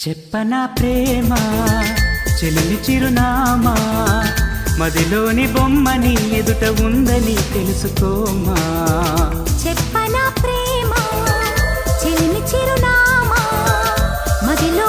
చెప్పనా ప్రేమ చెలిమి చిరునామా మదిలోని బొమ్మని ఎదుట ఉందని తెలుసుకోమా. చెప్పనా ప్రేమ చెలిమి చిరునామా మదిలో